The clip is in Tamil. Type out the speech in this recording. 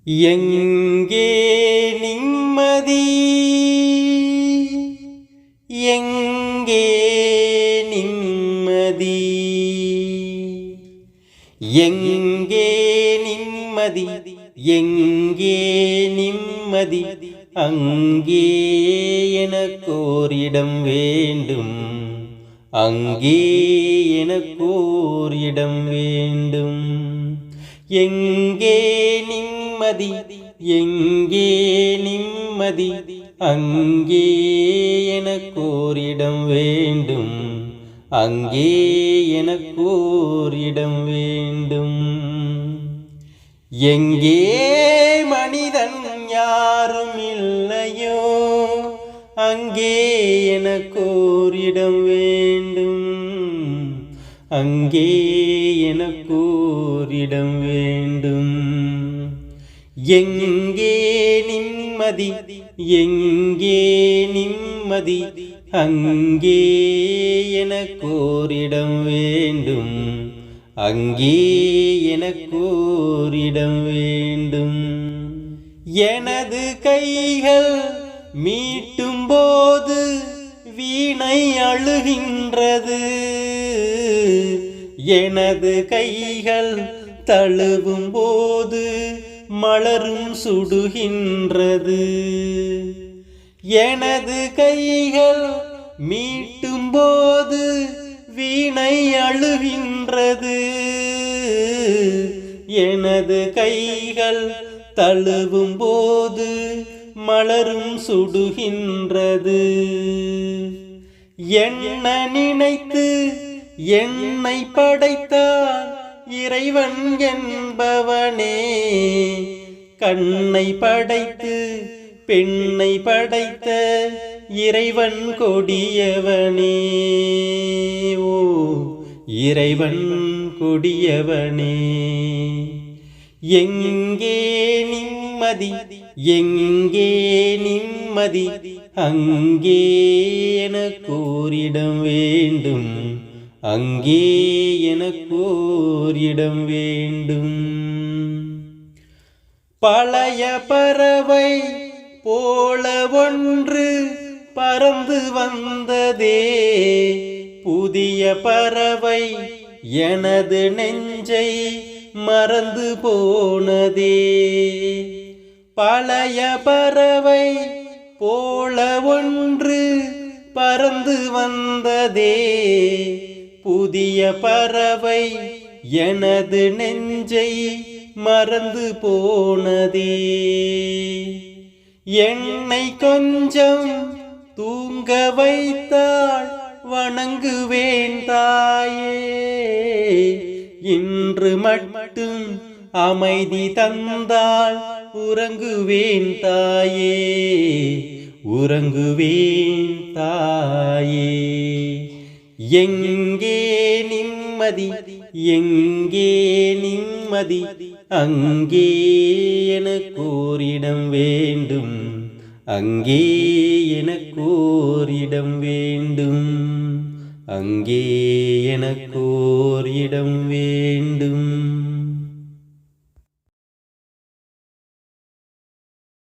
எங்கே நிம்மதி, எங்கே நிம்மதி, எங்கே நிம்மதி, எங்கே நிம்மதி, அங்கே எனக்கோரிடம் வேண்டும், அங்கே எனக்கோரிடம் வேண்டும். எங்கே நிம்மதி, எங்கே நிம்மதி, அங்கே எனக்கோரிடம் வேண்டும், அங்கே எனக்கோரிடம் வேண்டும். எங்கே மனிதன் யாரும் இல்லையோ, அங்கே எனக்கோரிடம் வேண்டும், அங்கே எனக்கோரிடம் வேண்டும். எங்கே நிம்மதி, எங்கே நிம்மதி, அங்கே எனக்கோரிடம் வேண்டும், அங்கே எனக்கோரிடம் வேண்டும். எனது கைகள் மீட்டும் போது வீணை அழுகின்றது, எனது கைகள் தழுவும் போது மலரும் சுடுகின்றது. எனது கைகள் மீட்டும் போது வீணை அழுகின்றது, எனது கைகள் தழுவும் போது மலரும் சுடுகின்றது. என்ன நினைத்து என்னை படைத்தான் இறைவன் என்பவனே, கண்ணை படைத்து பெண்ணை படைத்த இறைவன் கொடியவனே, ஓ இறைவன் கொடியவனே. எங்கே நிம்மதி, எங்கே நிம்மதி, அங்கே எனக்கோரிடம் வேண்டும், அங்கே எனக்கோரிடம் வேண்டும். பழைய பறவை போல ஒன்று பறந்து வந்ததே, புதிய பறவை எனது நெஞ்சை மறந்து போனதே. பழைய பறவை போல ஒன்று பறந்து வந்ததே, புதிய பறவை எனது நெஞ்சை மறந்து போனதே. என்னை கொஞ்சம் தூங்க வைத்தாள் வணங்குவேன் தாயே, இன்று மட்டும் அமைதி தந்தாள் உறங்குவேன் தாயே, உறங்குவேன் தாயே. எங்கே நிம்மதி, எங்கே நிம்மதி, அங்கே எனக்கோரிடம் வேண்டும், அங்கே எனக்கோரிடம் வேண்டும், அங்கே எனக்கோரிடம் வேண்டும்.